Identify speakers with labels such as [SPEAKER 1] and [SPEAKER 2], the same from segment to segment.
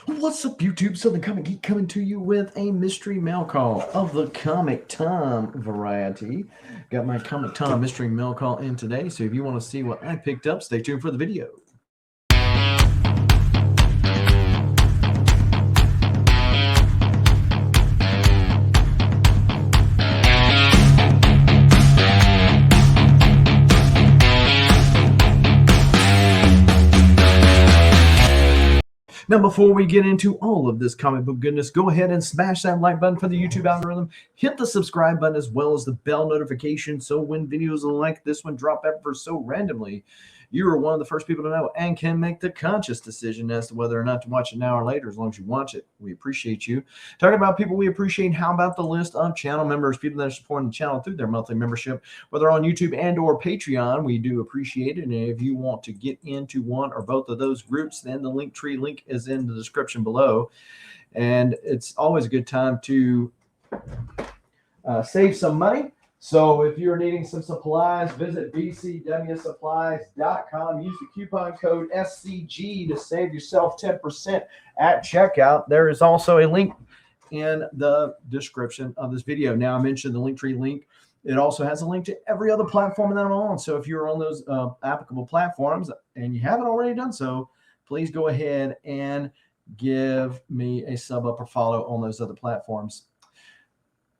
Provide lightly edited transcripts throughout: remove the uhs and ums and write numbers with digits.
[SPEAKER 1] What's up, YouTube? Southern Comic Geek coming to you with a mystery mail call of the Comictom variety. Got my Comictom mystery mail call in today, so if you want to see what I picked up, stay tuned for the video. Now, before we get into all of this comic book goodness, go ahead and smash that like button for the YouTube algorithm. Hit the subscribe button as well as the bell notification so when videos like this one drop ever so randomly, you are one of the first people to know and can make the conscious decision as to whether or not to watch it now or later. As long as you watch it, we appreciate you. Talking about people we appreciate, how about the list of channel members, people that are supporting the channel through their monthly membership, whether on YouTube and or Patreon? We do appreciate it. And if you want to get into one or both of those groups, then the Linktree link is in the description below. And it's always a good time to save some money. So if you're needing some supplies, visit bcwsupplies.com. Use the coupon code SCG to save yourself 10% at checkout. There is also a link in the description of this video. Now, I mentioned the Linktree link. It also has a link to every other platform that I'm on. So if you're on those applicable platforms and you haven't already done so, please go ahead and give me a sub up or follow on those other platforms.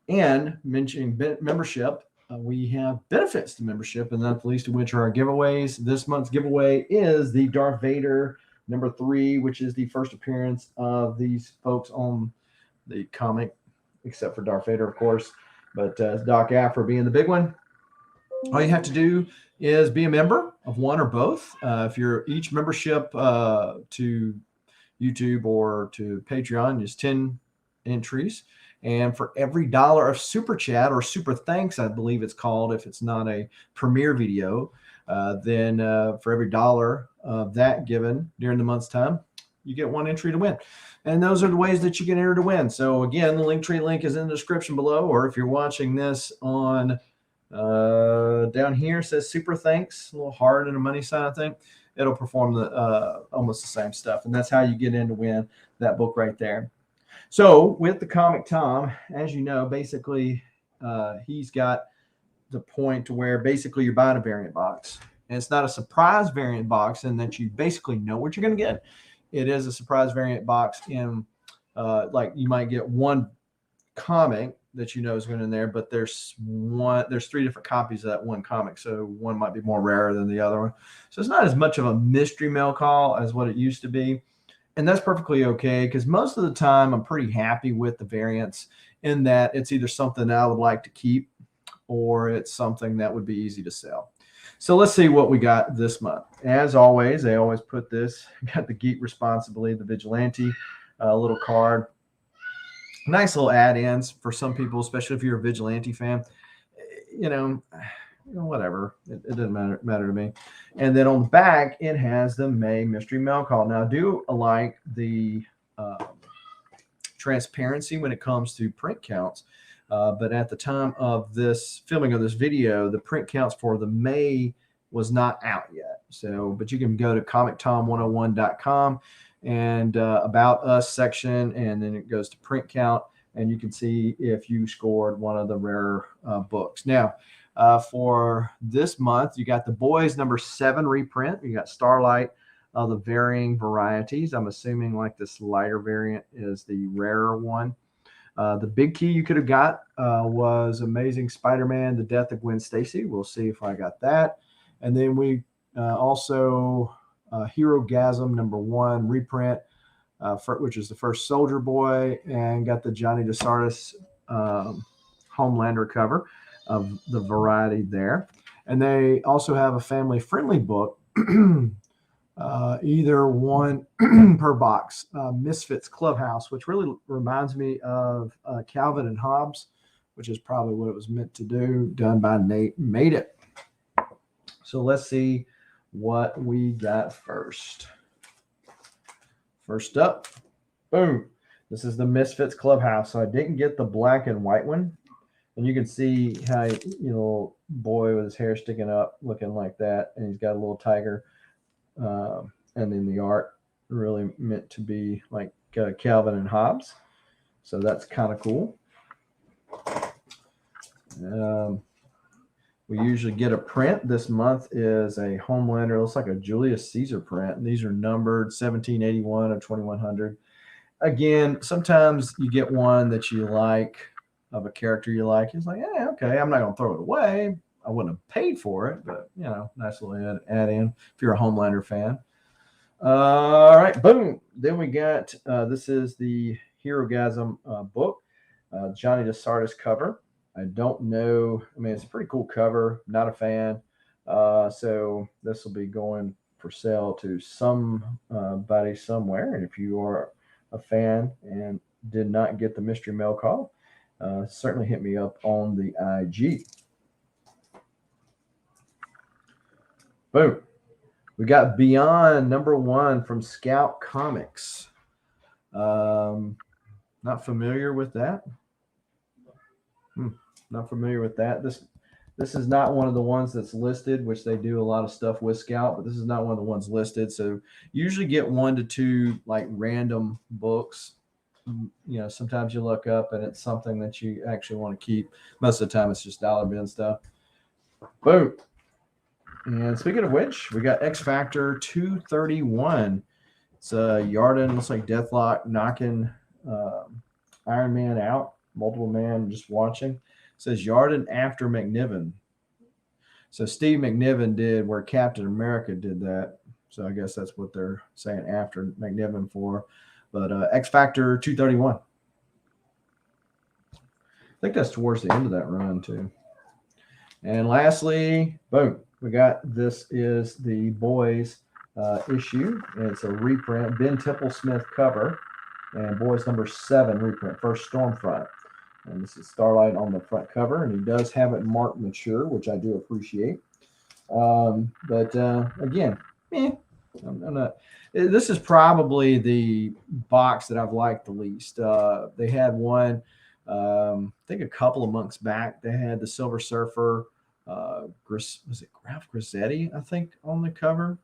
[SPEAKER 1] And mentioning membership, we have benefits to membership, and not the least of which are our giveaways. This month's giveaway is the Darth Vader #3, which is the first appearance of these folks on the comic, except for Darth Vader, of course, but Doc Afra being the big one. All you have to do is be a member of one or both. If you're each membership to YouTube or to Patreon is 10 entries. And for every $1 of super chat or super thanks, I believe it's called, if it's not a premiere video, then for every $1 of that given during the month's time, you get one entry to win. And those are the ways that you can enter to win. So again, the Linktree link is in the description below, or if you're watching this on down here, it says super thanks, a little heart and a money sign, I think. It'll perform the almost the same stuff. And that's how you get in to win that book right there. So with the Comictom, as you know, basically he's got the point to where basically you're buying a variant box. And it's not a surprise variant box in that you basically know what you're going to get. It is a surprise variant box in like you might get one comic that you know is going in there, but there's 3 different copies of that one comic. So one might be more rare than the other one. So it's not as much of a mystery mail call as what it used to be. And that's perfectly okay, because most of the time I'm pretty happy with the variants in that it's either something that I would like to keep or it's something that would be easy to sell. So let's see what we got this month. As always, they always put this, got the Geek Responsibly, the Vigilante little card. Nice little add-ins for some people, especially if you're a Vigilante fan. Whatever. It doesn't matter to me. And then on the back, it has the May mystery mail call. Now, I do like the transparency when it comes to print counts. But at the time of this filming of this video, the print counts for the May was not out yet. So, but you can go to comictom101.com and about us section, and then it goes to print count, and you can see if you scored one of the rare books. Now, for this month, you got the Boys #7 reprint. You got Starlight of the varying varieties. I'm assuming like this lighter variant is the rarer one. The big key you could have got was Amazing Spider-Man, The Death of Gwen Stacy. We'll see if I got that. And then we also Herogasm #1 reprint, which is the first Soldier Boy, and got the Johnny DeSartis Homelander cover of the variety there. And they also have a family-friendly book, either one per box, Misfits Clubhouse, which really reminds me of Calvin and Hobbes, which is probably what it was meant to do, done by Nate Made It. So let's see what we got first. First up, boom. This is the Misfits Clubhouse. So I didn't get the black and white one. And you can see how, boy with his hair sticking up, looking like that. And he's got a little tiger. And then the art really meant to be like Calvin and Hobbes. So that's kind of cool. We usually get a print. This month is a Homelander. Looks like a Julius Caesar print. And these are numbered 1781 of 2100. Again, sometimes you get one that you like of a character you like. It's like, yeah, okay, I'm not going to throw it away. I wouldn't have paid for it, but, you know, nice little add in if you're a Homelander fan. All right, boom. Then we got, this is the Herogasm book, Johnny DeSartis cover. I don't know. I mean, it's a pretty cool cover. Not a fan. So this will be going for sale to somebody somewhere. And if you are a fan and did not get the mystery mail call, certainly hit me up on the IG. Boom. We got Beyond #1 from Scout Comics. Not familiar with that. Not familiar with that. This is not one of the ones that's listed, which they do a lot of stuff with Scout, but this is not one of the ones listed. So usually get 1 to 2 like random books. You know, sometimes you look up and it's something that you actually want to keep. Most of the time it's just dollar bin stuff. Boom. And speaking of which, we got X Factor 231. It's Yarden, looks like Deathlock knocking Iron Man out. Multiple Man just watching. It says Yarden after McNiven. So Steve McNiven did where Captain America did that. So I guess that's what they're saying after McNiven for. But X Factor 231. I think that's towards the end of that run too. And lastly, boom, we got, this is the Boys issue. And it's a reprint, Ben Templesmith cover, and Boys #7 reprint, first Stormfront. And this is Starlight on the front cover, and he does have it marked mature, which I do appreciate. But again, I'm not. This is probably the box that I've liked the least. They had one, I think a couple of months back. They had the Silver Surfer, was it Ralph Grissetti, I think, on the cover,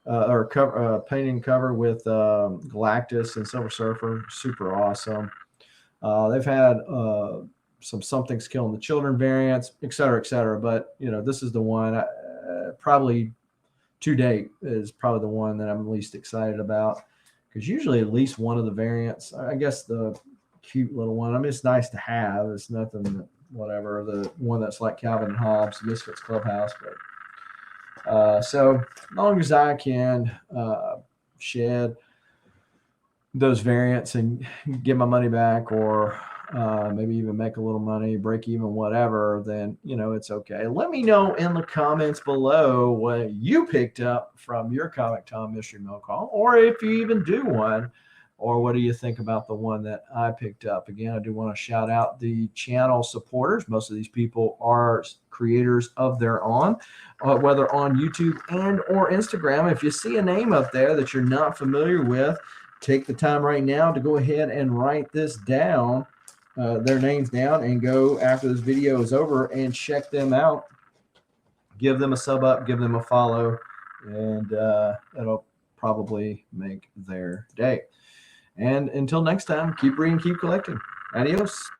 [SPEAKER 1] or cover painting cover with Galactus and Silver Surfer. Super awesome. They've had Something's Killing the Children variants, et cetera, but you know, this is the one probably to date is probably the one that I'm least excited about, because usually at least one of the variants, I guess the cute little one, I mean, it's nice to have, it's nothing that, whatever, the one that's like Calvin and Hobbes, Misfits Clubhouse, but so as long as I can shed those variants and get my money back, or maybe even make a little money, break even, whatever, then, you know, it's okay. Let me know in the comments below what you picked up from your Comictom mystery mail call, or if you even do one, or what do you think about the one that I picked up. Again, I do want to shout out the channel supporters. Most of these people are creators of their own, whether on YouTube and or Instagram. If you see a name up there that you're not familiar with, take the time right now to go ahead and write this down, their names down, and go after this video is over and check them out. Give them a sub up, give them a follow, and it'll probably make their day. And until next time, keep reading, keep collecting. Adios.